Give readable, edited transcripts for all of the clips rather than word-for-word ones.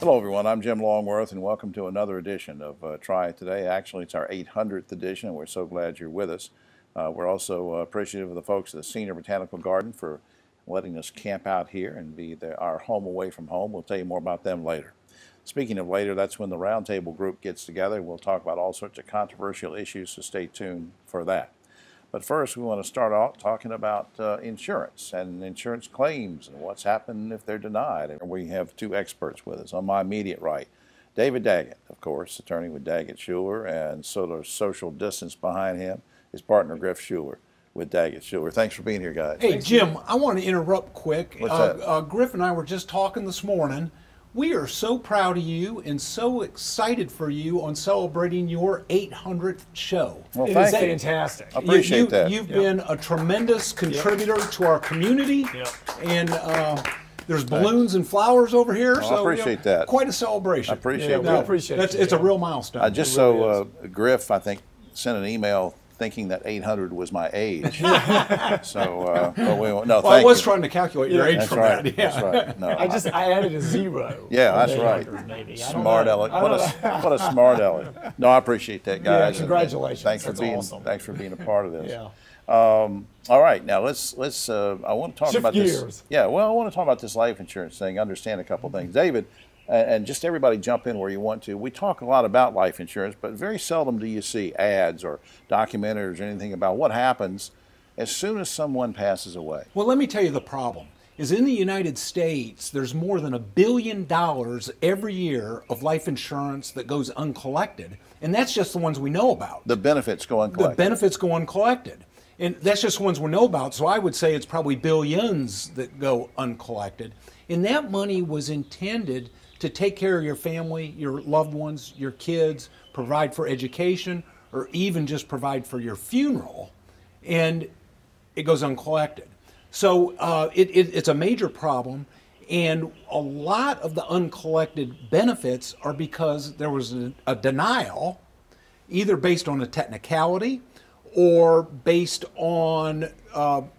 Hello, everyone. I'm Jim Longworth, and welcome to another edition of Try It Today. Actually, it's our 800th edition, and we're so glad you're with us. We're also appreciative of the folks at the Senior Botanical Garden for letting us camp out here and be our home away from home. We'll tell you more about them later. Speaking of later, that's when the Roundtable group gets together. We'll talk about all sorts of controversial issues, so stay tuned for that. But first, we want to start off talking about insurance and insurance claims and what's happened if they're denied. And we have two experts with us. On my immediate right, David Daggett, of course, attorney with Daggett Schuler, and sort of social distance behind him, his partner Griff Schuler with Daggett Schuler. Thanks for being here, guys. Hey, Jim, I want to interrupt quick. What's that? Griff and I were just talking this morning. We are so proud of you and so excited for you on celebrating your 800th show. Well, It is thank you. fantastic. I appreciate that. You've been a tremendous contributor to our community, and there's balloons and flowers over here. Well, I appreciate that. Quite a celebration. I appreciate Yeah, we that. appreciate it. It's a real milestone. Just It really Griff, I think, sent an email thinking that 800 was my age. So, but we won't. No, Well, I thank was you. trying to calculate your age That's from right. that. Yeah. That's right. No, I added a zero. Yeah, on that's the right. 800 maybe. I don't Smart know. aleck. I What don't know. a what a smart aleck. No, I appreciate that, guys. And congratulations. Thanks for That's being awesome. thanks for being a part of this. Yeah. All right, now let's I want to talk Shift about this. gears. Yeah, well, I want to talk about this life insurance thing. Understand a couple things, David, and just everybody jump in where you want to. We talk a lot about life insurance, but very seldom do you see ads or documentaries or anything about what happens as soon as someone passes away. Well, let me tell you the problem is in the United States, there's more than $1 billion every year of life insurance that goes uncollected. And that's just the ones we know about. The benefits go The uncollected. benefits go uncollected. And that's just the ones we know about. So I would say it's probably billions that go uncollected. And that money was intended to take care of your family, your loved ones, your kids, provide for education, or even just provide for your funeral. And it goes uncollected. So it's a major problem, and a lot of the uncollected benefits are because there was a denial, either based on a technicality or based on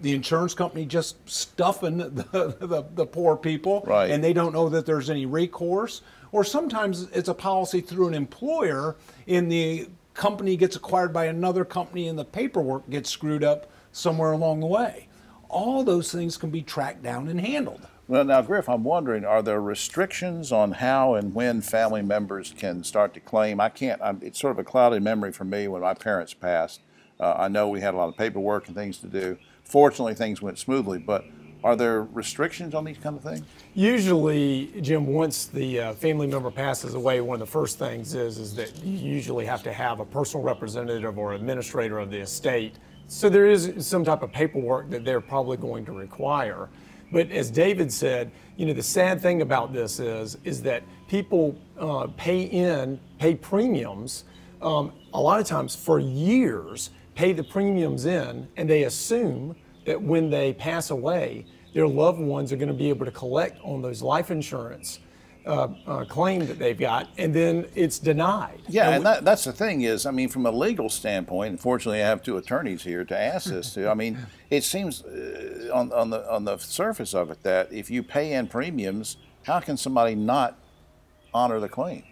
the insurance company just stuffing the poor people, Right. and they don't know that there's any recourse. Or sometimes it's a policy through an employer, and the company gets acquired by another company, and the paperwork gets screwed up somewhere along the way. All those things can be tracked down and handled. Well, now, Griff, I'm wondering, are there restrictions on how and when family members can start to claim? It's sort of a clouded memory for me when my parents passed. I know we had a lot of paperwork and things to do. Fortunately, things went smoothly, but are there restrictions on these kind of things? Usually, Jim, once the family member passes away, one of the first things is that you usually have to have a personal representative or administrator of the estate. So there is some type of paperwork that they're probably going to require. But as David said, the sad thing about this is that people pay premiums, a lot of times for years, pay the premiums in, and they assume that when they pass away, their loved ones are going to be able to collect on those life insurance claim that they've got, and then it's denied. Yeah, and that's the thing is, I mean, from a legal standpoint, unfortunately, I have two attorneys here to ask this to. I mean, it seems on the surface of it that if you pay in premiums, how can somebody not honor the claim?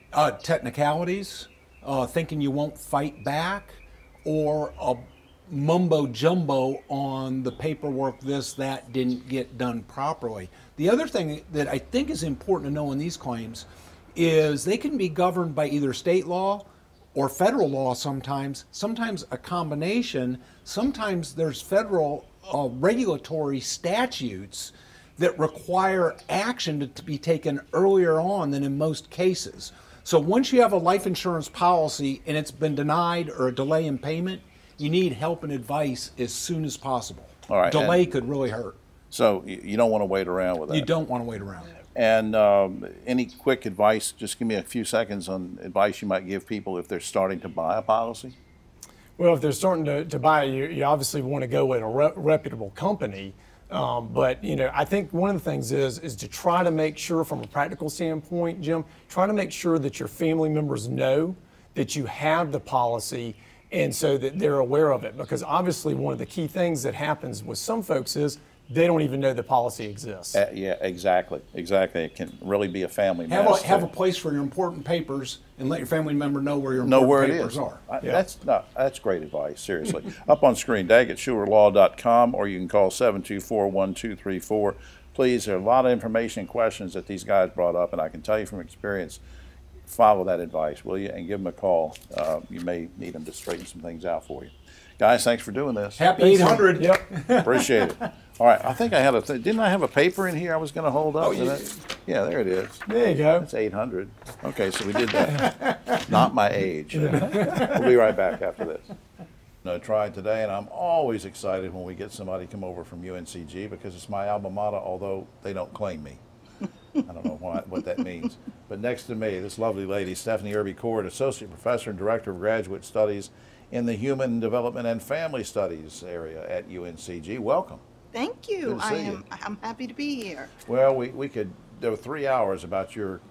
Technicalities, thinking you won't fight back, or a mumbo jumbo on the paperwork, this, that didn't get done properly. The other thing that I think is important to know in these claims is they can be governed by either state law or federal law sometimes a combination. Sometimes there's federal regulatory statutes that require action to be taken earlier on than in most cases. So once you have a life insurance policy and it's been denied or a delay in payment, you need help and advice as soon as possible. All right, Delay could really hurt. So you don't want to wait around with that. You don't want to wait around. And any quick advice, just give me a few seconds on advice you might give people if they're starting to buy a policy? Well, if they're starting to buy, you obviously want to go with a reputable company. But I think one of the things is to try to make sure, from a practical standpoint, Jim, try to make sure that your family members know that you have the policy, and so that they're aware of it. Because obviously one of the key things that happens with some folks is they don't even know the policy exists. Yeah, exactly. It can really be a family Have mess. have a place for your important papers and let your family member know where your Know important where it papers is. are. That's great advice, seriously. Up on screen, DaggettSchulerLaw.com, or you can call 724-1234. Please, there are a lot of information and questions that these guys brought up, and I can tell you from experience, follow that advice, will you? And give them a call. You may need them to straighten some things out for you. Guys, thanks for doing this. Happy 800. Yep. Appreciate it. All right, I think I had didn't I have a paper in here I was going to hold up? Oh, Yeah, there it is. There you go. That's 800. Okay, so we did that. Not my age. We'll be right back after this. Tried today, and I'm always excited when we get somebody come over from UNCG because it's my alma mater, although they don't claim me. I don't know what that means. But next to me, this lovely lady, Stephanie Irby Cord, Associate Professor and Director of Graduate Studies in the Human Development and Family Studies area at UNCG. Welcome. Thank you. Good to see you. I'm happy to be here. Well, we could do 3 hours about your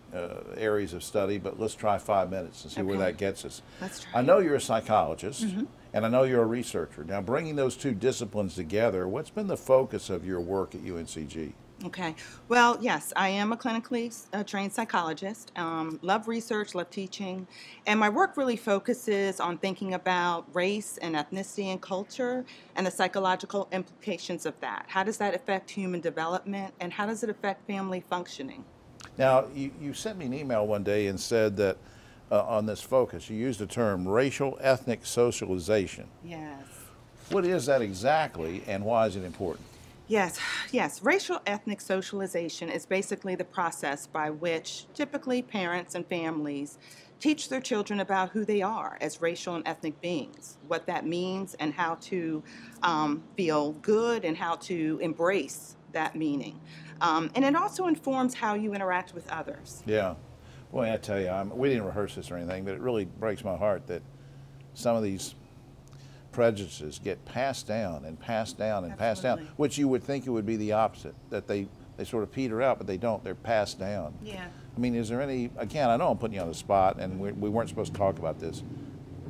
areas of study, but let's try 5 minutes and see where Okay. that gets us. Let's try I know you're a psychologist, and I know you're a researcher. Now, bringing those two disciplines together, what's been the focus of your work at UNCG? Okay. Well, yes, I am a clinically trained psychologist. Love research, love teaching. And my work really focuses on thinking about race and ethnicity and culture and the psychological implications of that. How does that affect human development, and how does it affect family functioning? Now, you sent me an email one day and said that on this focus, you used the term racial ethnic socialization. Yes. What is that exactly, and why is it important? Yes. Racial ethnic socialization is basically the process by which typically parents and families teach their children about who they are as racial and ethnic beings, what that means, and how to feel good and how to embrace that meaning. And it also informs how you interact with others. Yeah. Boy, I tell you, we didn't rehearse this or anything, but it really breaks my heart that some of these prejudices get passed down and passed down and passed down, Absolutely. which you would think it would be the opposite, that they sort of peter out, but they don't. They're passed down. Yeah. I mean, is there any, again, I know I'm putting you on the spot, and we weren't supposed to talk about this,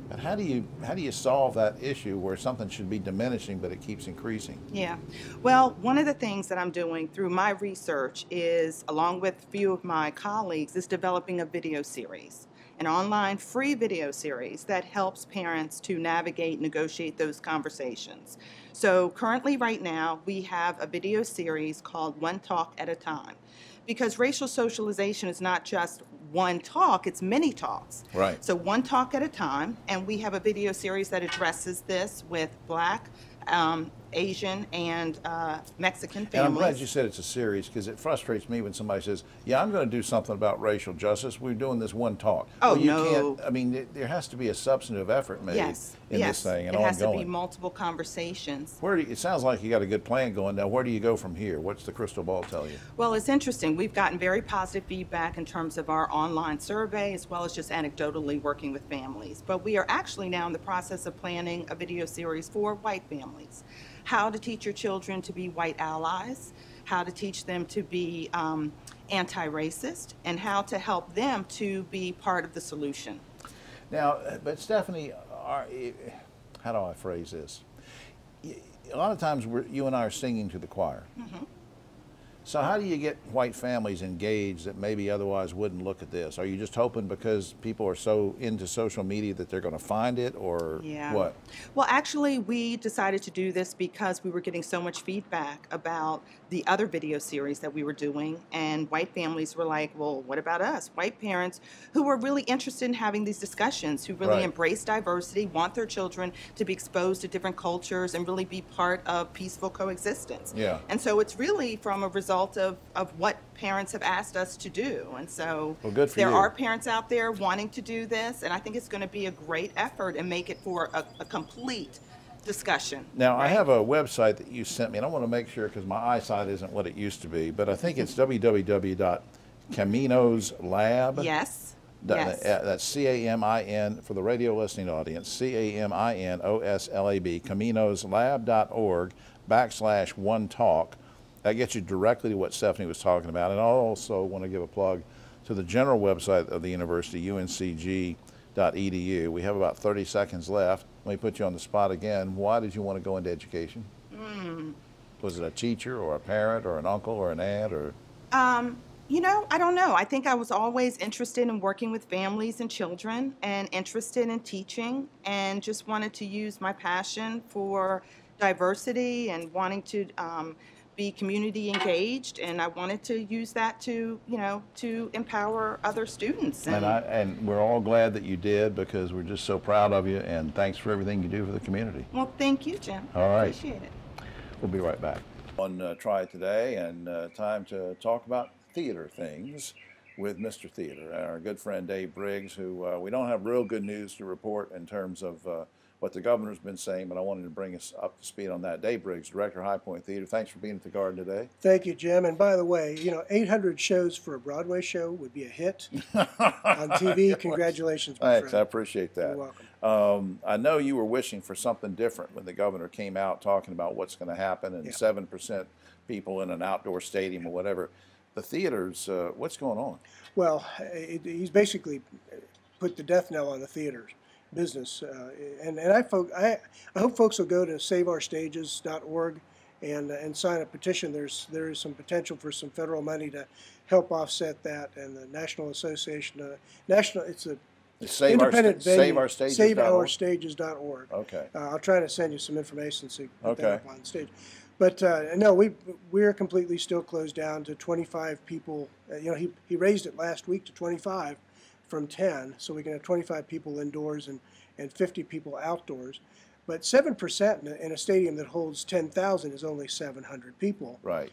but how do you solve that issue where something should be diminishing, but it keeps increasing? Yeah. Well, one of the things that I'm doing through my research is, along with a few of my colleagues, is developing a video series, an online free video series that helps parents to navigate, negotiate those conversations. So currently right now, we have a video series called One Talk at a Time, because racial socialization is not just one talk, it's many talks. Right. So one talk at a time, and we have a video series that addresses this with Black, Asian, and Mexican families. And I'm glad you said it's a series, because it frustrates me when somebody says, yeah, I'm going to do something about racial justice. We're doing this one talk. Oh, well, you no. can't, I mean, there has to be a substantive effort made in this thing and it has to be ongoing. multiple conversations. It sounds like you got a good plan going. Now, where do you go from here? What's the crystal ball tell you? Well, it's interesting. We've gotten very positive feedback in terms of our online survey, as well as just anecdotally working with families. But we are actually now in the process of planning a video series for white families. How to teach your children to be white allies, how to teach them to be anti-racist, and how to help them to be part of the solution. Now, but Stephanie, how do I phrase this? A lot of times you and I are singing to the choir. Mm-hmm. So how do you get white families engaged that maybe otherwise wouldn't look at this? Are you just hoping because people are so into social media that they're going to find it, or what? Well, actually, we decided to do this because we were getting so much feedback about the other video series that we were doing, and white families were like, well, what about us? White parents who were really interested in having these discussions, who really Right. embrace diversity, want their children to be exposed to different cultures and really be part of peaceful coexistence. Yeah. And so it's really from a result of what parents have asked us to do. And so Well, good for there you. are parents out there wanting to do this, and I think it's going to be a great effort and make it for a complete discussion. Now, I right? have a website that you sent me, and I want to make sure because my eyesight isn't what it used to be, but I think it's www.caminoslab. Yes. That's Yes. C-A-M-I-N, for the radio listening audience, C-A-M-I-N-O-S-L-A-B, caminoslab.org/one talk. That gets you directly to what Stephanie was talking about. And I also want to give a plug to the general website of the university, uncg.edu. We have about 30 seconds left. Let me put you on the spot again. Why did you want to go into education? Was it a teacher or a parent or an uncle or an aunt or? You know, I don't know. I think I was always interested in working with families and children and interested in teaching and just wanted to use my passion for diversity and wanting to be community engaged. And I wanted to use that to, you know, to empower other students. And we're all glad that you did, because we're just so proud of you, and thanks for everything you do for the community. Well, thank you, Jim. All right. Appreciate it. We'll be right back. On Try Today, and time to talk about theater things with Mr. Theater, our good friend Dave Briggs, who we don't have real good news to report in terms of what the governor's been saying, but I wanted to bring us up to speed on that. Dave Briggs, Director of High Point Theater, thanks for being at the Garden today. Thank you, Jim. And by the way, you know, 800 shows for a Broadway show would be a hit on TV. Congratulations, my Thanks, I friend. appreciate that. You're welcome. I know you were wishing for something different when the governor came out talking about what's going to happen and 7% people in an outdoor stadium or whatever. The theaters, what's going on? Well, he's basically put the death knell on the theaters business. And I hope folks will go to saveourstages.org and sign a petition. There is some potential for some federal money to help offset that. And the National Association, it's a independent venue, saveourstages.org. Okay. I'll try to send you some information so you can put that Okay. up on stage. But no, we're completely still closed down to 25 people. You know, he raised it last week to 25 from 10, so we can have 25 people indoors and 50 people outdoors. But 7% in a stadium that holds 10,000 is only 700 people. Right.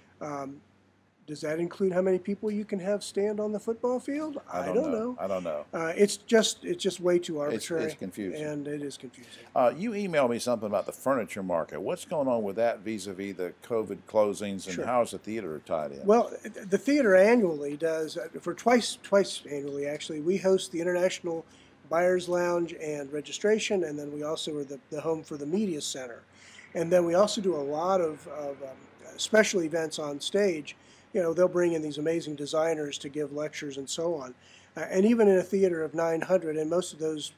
Does that include how many people you can have stand on the football field? I don't know. I don't know. It's just way too arbitrary. It's confusing. And it is confusing. You emailed me something about the furniture market. What's going on with that vis-a-vis the COVID closings, and Sure. how's the theater tied in? Well, the theater annually does, for twice annually actually, we host the International Buyers Lounge and Registration, and then we also are the home for the Media Center. And then we also do a lot of special events on stage. You know, they'll bring in these amazing designers to give lectures and so on. And even in a theater of 900, and most of those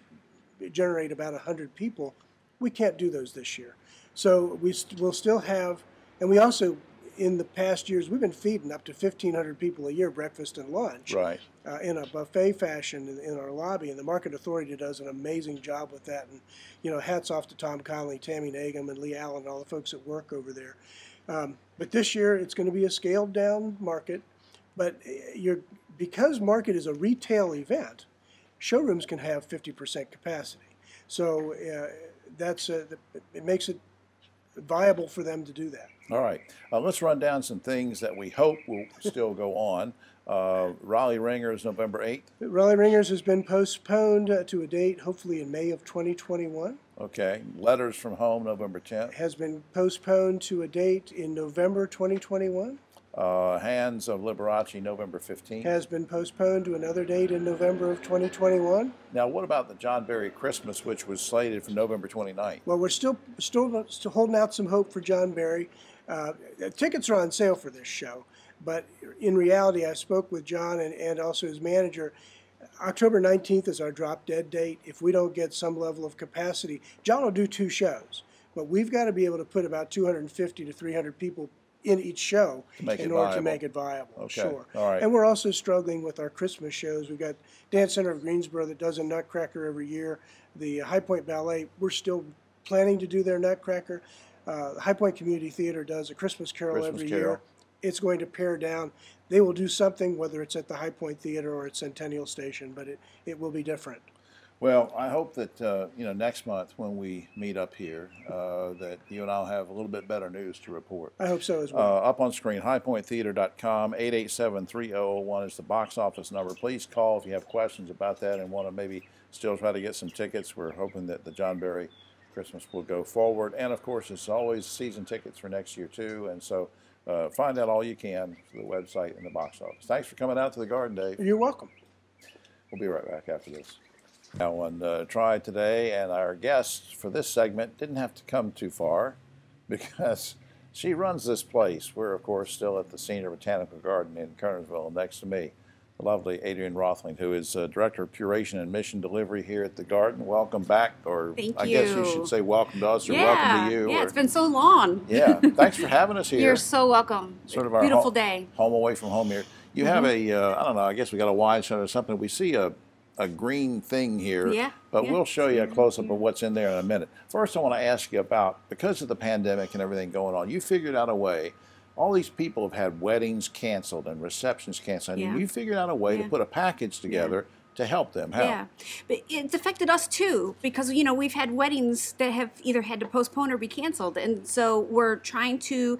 generate about 100 people, we can't do those this year. So we'll still have, and we also, in the past years, we've been feeding up to 1,500 people a year, breakfast and lunch, Right. in a buffet fashion in our lobby. And the Market Authority does an amazing job with that. And, you know, hats off to Tom Connolly, Tammy Nagum, and Lee Allen, and all the folks that work over there. But this year, it's going to be a scaled-down market. But because market is a retail event, showrooms can have 50% capacity. So it makes it viable for them to do that. All right. Let's run down some things that we hope will still go on. Raleigh Ringers, November 8th. Raleigh Ringers has been postponed to a date, hopefully in May of 2021. Okay. Letters from Home, November 10th. Has been postponed to a date in November 2021. Hands of Liberace, November 15th. Has been postponed to another date in November of 2021. Now, what about the John Berry Christmas, which was slated for November 29th? Well, we're still holding out some hope for John Berry. Tickets are on sale for this show, but in reality, I spoke with John and also his manager. October 19th is our drop dead date. If we don't get some level of capacity, John will do 2 shows, but we've got to be able to put about 250 to 300 people in each show in order to make it viable. Okay. Sure. All right. And we're also struggling with our Christmas shows. We've got Dance Center of Greensboro that does a Nutcracker every year. The High Point Ballet, we're still planning to do their Nutcracker. High Point Community Theater does a Christmas Carol every year. It's going to pare down. They will do something, whether it's at the High Point Theater or at Centennial Station, but it will be different. Well, I hope that next month when we meet up here, that you and I'll have a little bit better news to report. I hope so as well. Up on screen, highpointtheater.com, 887-3001 is the box office number. Please call if you have questions about that and want to maybe still try to get some tickets. We're hoping that the John Berry Christmas will go forward. And, of course, it's always season tickets for next year, too. And so find out all you can through the website and the box office. Thanks for coming out to the Garden, Dave. You're welcome. We'll be right back after this. Now on Try Today, and our guest for this segment didn't have to come too far because she runs this place. We're, of course, still at the Senior Botanical Garden in Kernersville next to me. the lovely Adrienne Rothling, who is Director of Curation and Mission Delivery here at the Garden. Welcome back, or Thank I guess you you. should say welcome to us or welcome to you. Yeah, or, it's been so long. yeah, thanks for having us here. You're so welcome. Sort of our Beautiful day. home away from home here. You have a, I don't know, I guess we got a wide shot or something. We see a green thing here, Yeah, but yeah. we'll show you a close-up of what's in there in a minute. First, I want to ask you about, because of the pandemic and everything going on, you figured out a way. All these people have had weddings canceled and receptions canceled, Yeah. and you figured out a way to Yeah. put a package together to help them. How? Yeah, but it's affected us too because we've had weddings that have either had to postpone or be canceled, and so we're trying to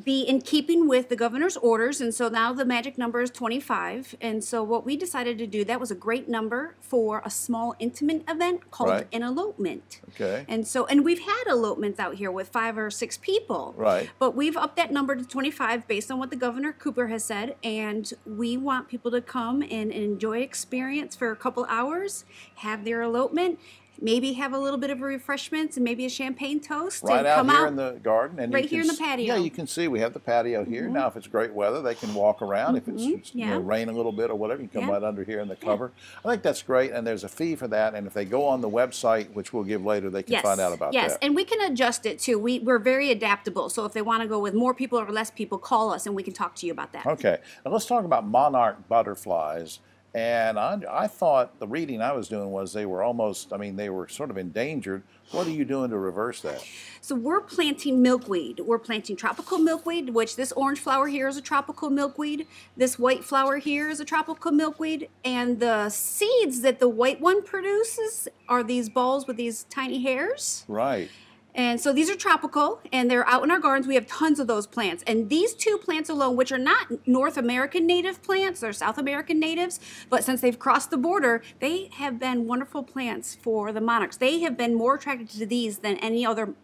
be in keeping with the governor's orders, and so now the magic number is 25. And so what we decided to do, that was a great number for a small intimate event called Right. an elopement. Okay. And we've had elopements out here with 5 or 6 people. Right. But we've upped that number to 25 based on what the Governor Cooper has said, and we want people to come and enjoy experience for a couple hours, have their elopement, maybe have a little bit of refreshments and maybe a champagne toast, Right and out come here out in the garden, and right you here can in the patio. Yeah, you can see we have the patio here. Now, if it's great weather, they can walk around. If it's yeah. rain a little bit or whatever, you can come Yeah. right under here in the cover. I think that's great, and there's a fee for that. And if they go on the website, which we'll give later, they can find out about yes, that. and we can adjust it too. We're very adaptable. So if they want to go with more people or less people, call us and we can talk to you about that. Okay, now let's talk about monarch butterflies. And I thought the reading I was doing was they were almost, I mean, they were sort of endangered. What are you doing to reverse that? So we're planting milkweed. We're planting tropical milkweed, which this orange flower here is a tropical milkweed. This white flower here is a tropical milkweed. And the seeds that the white one produces are these balls with these tiny hairs. Right. And so these are tropical, and they're out in our gardens. We have tons of those plants. And these 2 plants alone, which are not North American native plants, they're South American natives, but since they've crossed the border, they have been wonderful plants for the monarchs. They have been more attracted to these than any other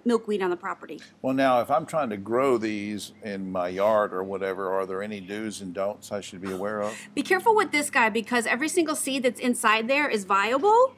milkweed on the property. Well, now, if I'm trying to grow these in my yard or whatever, are there any do's and don'ts I should be aware of? Be careful with this guy because every single seed that's inside there is viable.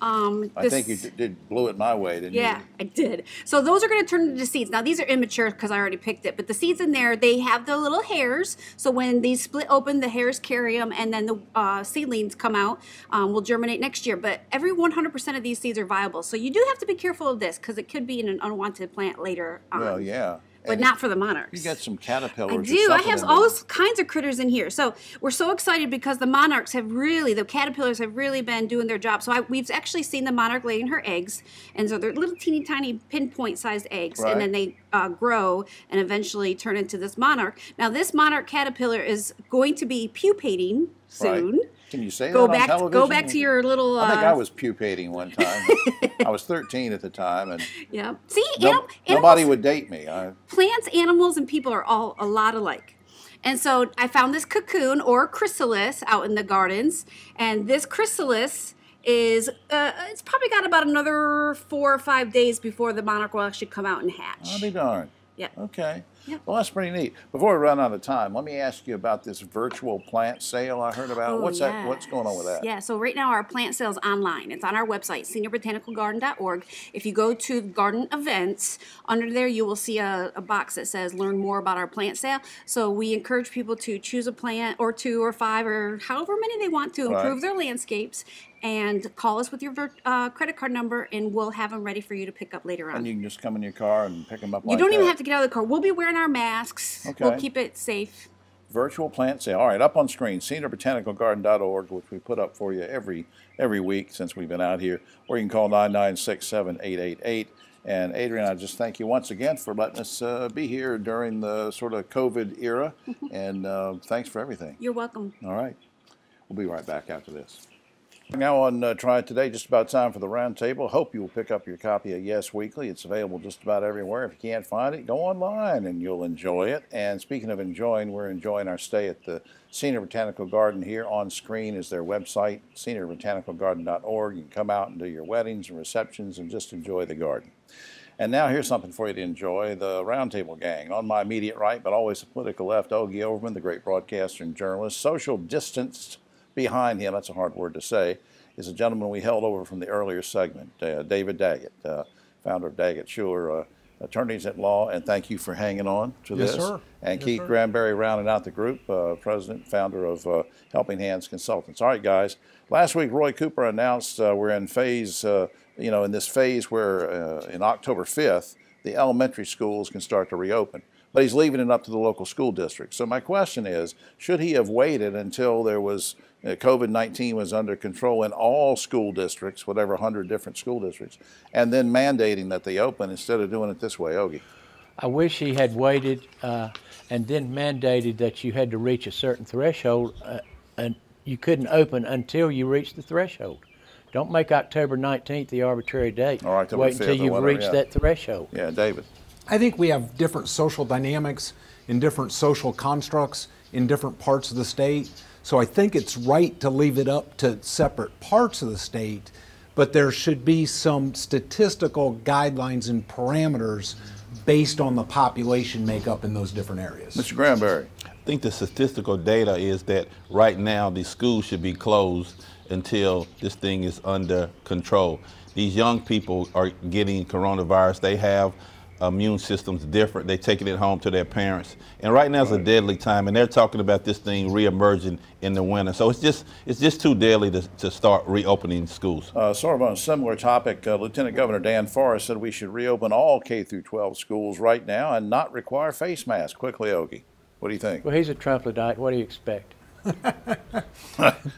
I think you blew it my way, didn't you? Yeah, I did. So those are going to turn into seeds. Now these are immature because I already picked it, but the seeds in there, they have the little hairs. So when these split open, the hairs carry them, and then the seedlings come out. Will germinate next year. But every 100% of these seeds are viable. So you do have to be careful of this because it could be in an unwanted plant later on. Well, yeah. But And not for the monarchs. You got some caterpillars. I or do. I something have in all there. kinds of critters in here. So we're so excited because the monarchs have really, the caterpillars have really been doing their job. So we've actually seen the monarch laying her eggs. And so they're little teeny tiny pinpoint sized eggs. Right. And then they grow and eventually turn into this monarch. Now this monarch caterpillar is going to be pupating soon. Right. Can you say Go that on back, television? go back to your little. I think I was pupating one time. I was 13 at the time, and Yeah. See, nobody animals- would date me. Plants, animals, and people are all a lot alike. And so I found this cocoon or chrysalis out in the gardens, and this chrysalis is it's probably got about another 4 or 5 days before the monarch will actually come out and hatch. I'll be darned. Yeah. Okay. Yeah. Well, that's pretty neat. Before we run out of time, let me ask you about this virtual plant sale I heard about. Oh, What's that? What's going on with that? Yeah, so right now our plant sale's online. It's on our website, seniorbotanicalgarden.org. If you go to garden events, under there you will see a box that says learn more about our plant sale. So we encourage people to choose a plant or 2 or 5 or however many they want to improve Right. their landscapes, and call us with your credit card number and we'll have them ready for you to pick up later on. And you can just come in your car and pick them up You like don't even that. have to get out of the car. We'll be wearing our masks. Okay. We'll keep it safe. Virtual plant sale. All right, up on screen, seniorbotanicalgarden.org, which we put up for you every week since we've been out here, or you can call 996-7888. And Adrienne, I just thank you once again for letting us be here during the sort of COVID era, and thanks for everything. You're welcome. All right, we'll be right back after this. Now on Try It Today, just about time for the roundtable. Hope you will pick up your copy of Yes Weekly. It's available just about everywhere. If you can't find it, go online and you'll enjoy it. And speaking of enjoying, we're enjoying our stay at the Senior Botanical Garden. Here on screen is their website, seniorbotanicalgarden.org. You can come out and do your weddings and receptions and just enjoy the garden. And now here's something for you to enjoy, the Roundtable Gang. On my immediate right, but always the political left, Ogie Overman, the great broadcaster and journalist. Social distanced behind him, that's a hard word to say, is a gentleman we held over from the earlier segment, David Daggett, founder of Daggett Schuler, attorneys at law, and thank you for hanging on to Yes, this. sir. And Yes, Keith sir. Granberry rounding out the group, president, founder of Helping Hands Consultants. All right, guys. Last week, Roy Cooper announced we're in phase, in this phase where in October 5th, the elementary schools can start to reopen. But he's leaving it up to the local school districts. So my question is, should he have waited until there was COVID-19 was under control in all school districts, whatever 100 different school districts, and then mandating that they open instead of doing it this way, Ogie? I wish he had waited and then mandated that you had to reach a certain threshold and you couldn't open until you reached the threshold. Don't make October 19th the arbitrary date. Or October Wait 5th until or you've whatever, reached yeah. that threshold. Yeah, David. I think we have different social dynamics and different social constructs in different parts of the state. So I think it's right to leave it up to separate parts of the state, but there should be some statistical guidelines and parameters based on the population makeup in those different areas. Mr. Granberry. I think the statistical data is that right now the schools should be closed until this thing is under control. These young people are getting coronavirus. They have immune systems different. They're taking it home to their parents. And right now is a deadly time, and they're talking about this thing reemerging in the winter. So it's just too deadly to start reopening schools. Sort of on a similar topic, Lieutenant Governor Dan Forrest said we should reopen all K through 12 schools right now and not require face masks. Quickly, Ogie, what do you think? Well, he's a troglodyte. What do you expect?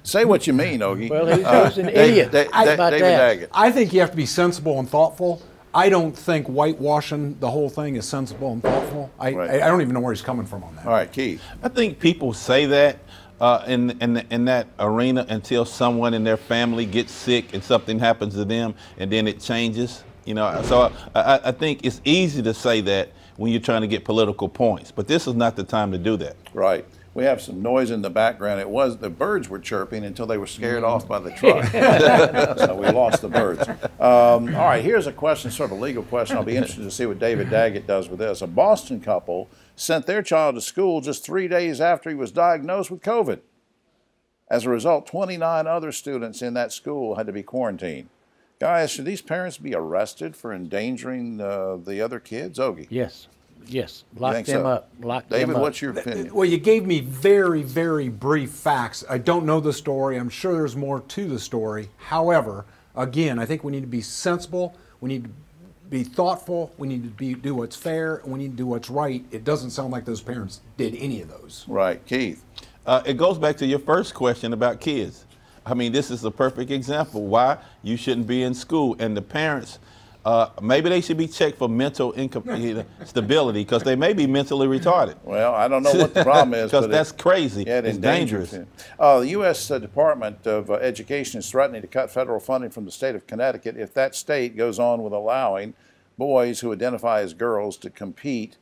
Say what you mean, Ogie. Well, he's an idiot. How about David that? Daggett. I think you have to be sensible and thoughtful. I don't think whitewashing the whole thing is sensible and thoughtful. I don't even know where he's coming from on that. All right, Keith. I think people say that in that arena until someone in their family gets sick and something happens to them, and then it changes. So I think it's easy to say that when you're trying to get political points, but this is not the time to do that. Right. We have some noise in the background. The birds were chirping until they were scared off by the truck. So we lost the birds. All right, here's a question, sort of a legal question. I'll be interested to see what David Daggett does with this. A Boston couple sent their child to school just 3 days after he was diagnosed with COVID. As a result, 29 other students in that school had to be quarantined. Guys, should these parents be arrested for endangering the other kids? Ogie? Yes. Lock think them so? up. Lock them David, up. what's your opinion? Well, you gave me very, very brief facts. I don't know the story. I'm sure there's more to the story. However, again, I think we need to be sensible. We need to be thoughtful. We need to do what's fair. And we need to do what's right. It doesn't sound like those parents did any of those. Right. Keith? It goes back to your first question about kids. I mean, this is a perfect example why you shouldn't be in school. And the parents, maybe they should be checked for mental stability because they may be mentally retarded. Well, I don't know what the problem is. Because that's crazy. Yeah, it's dangerous. The U.S. Department of Education is threatening to cut federal funding from the state of Connecticut if that state goes on with allowing boys who identify as girls to compete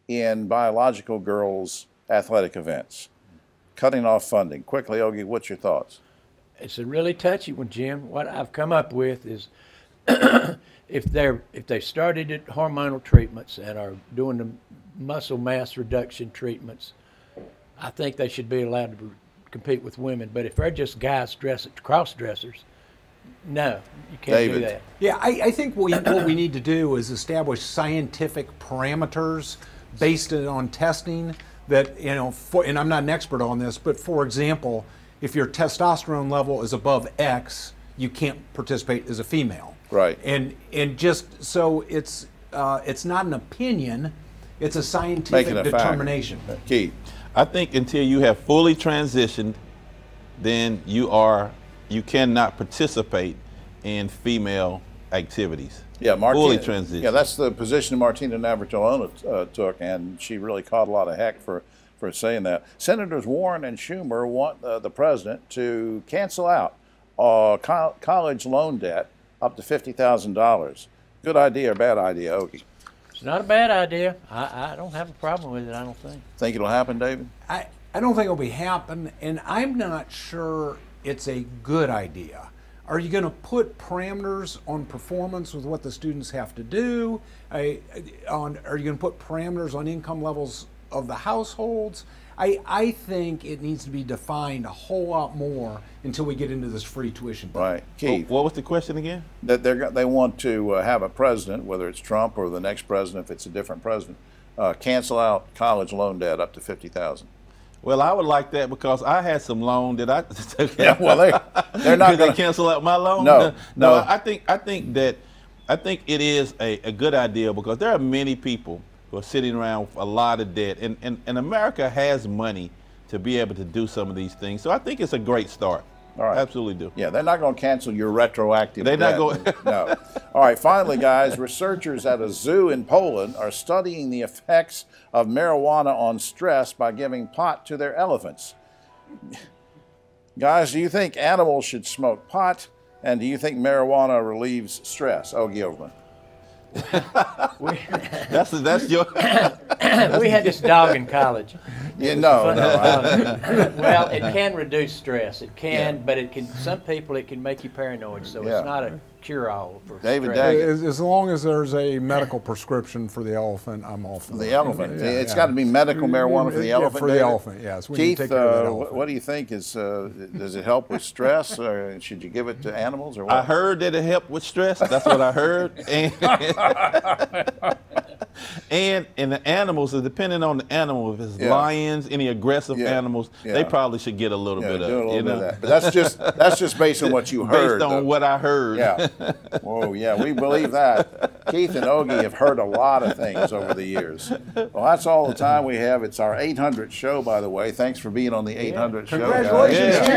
in biological girls' athletic events. Cutting off funding. Quickly, Ogie, what's your thoughts? It's a really touchy one, Jim. What I've come up with is if they started at hormonal treatments and are doing the muscle mass reduction treatments, I think they should be allowed to compete with women. But if they're just guys cross dressers, no, you can't David. do that. Yeah, I think what we need to do is establish scientific parameters based on testing that, and I'm not an expert on this, but for example, if your testosterone level is above X, you can't participate as a female. Right. And just so it's not an opinion, it's a scientific Making a determination. fact. Keith? I think until you have fully transitioned, then you cannot participate in female activities. Yeah, fully transitioned. Yeah, that's the position Martina Navratilova took, and she really caught a lot of heck for saying that. Senators Warren and Schumer want the president to cancel out college loan debt up to $50,000. Good idea or bad idea, Ogie? It's not a bad idea. I don't have a problem with it, I don't think. Think it'll happen, David? I don't think it'll be happen, and I'm not sure it's a good idea. Are you going to put parameters on performance with what the students have to do? Are you going to put parameters on income levels of the households? I think it needs to be defined a whole lot more until we get into this free tuition thing. Right. Keith, What was the question again? that they want to have a president, whether it's Trump or the next president, if it's a different president, cancel out college loan debt up to $50,000. Well, I would like that because I had some loan that I. Yeah, well, they're not Could going they cancel out my loan? No. I think it is a good idea because there are many people who are sitting around with a lot of debt, and America has money to be able to do some of these things. So I think it's a great start. All right. Absolutely do. Yeah, they're not going to cancel your retroactive They're not debt. going- No. All right, finally, guys, researchers at a zoo in Poland are studying the effects of marijuana on stress by giving pot to their elephants. Guys, do you think animals should smoke pot? And do you think marijuana relieves stress? Oh, Gilman. That's your. We had this dog in college. Yeah, no. Well, it can reduce stress. It can, Yeah. but it can. Some people, it can make you paranoid. So Yeah. it's not a cure-all for David stress. Daggett. As long as there's a medical prescription for the elephant, I'm all for The it. elephant. Yeah, It's yeah. got to be medical marijuana for the Yeah, elephant. for the David? elephant, yes. We need Keith, to take care of that elephant. what do you think? Does it help with stress, or should you give it to animals, or what? I heard that it helped with stress. That's what I heard. And the animals, depending on the animal, if it's Yeah. lions, any aggressive Yeah. animals, Yeah. they probably should get a little Yeah, bit of do a it. little You bit know? of that. But that's just based on what you heard. Based on though. what I heard. Yeah. Whoa, yeah, we believe that. Keith and Ogie have heard a lot of things over the years. Well, that's all the time we have. It's our 800th show, by the way. Thanks for being on the 800th show, guys. Congratulations,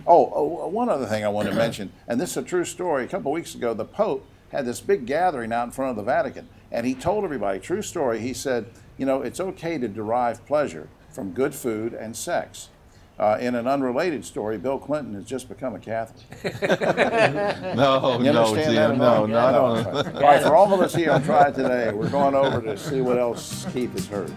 One other thing I want to mention, and this is a true story. A couple of weeks ago, the Pope had this big gathering out in front of the Vatican, and he told everybody, true story, he said, you know, it's okay to derive pleasure from good food and sex. In an unrelated story, Bill Clinton has just become a Catholic. No, You no, understand Jim. that? No, no, I don't. All right, for all of us here on Try Today, we're going over to see what else Keith has heard.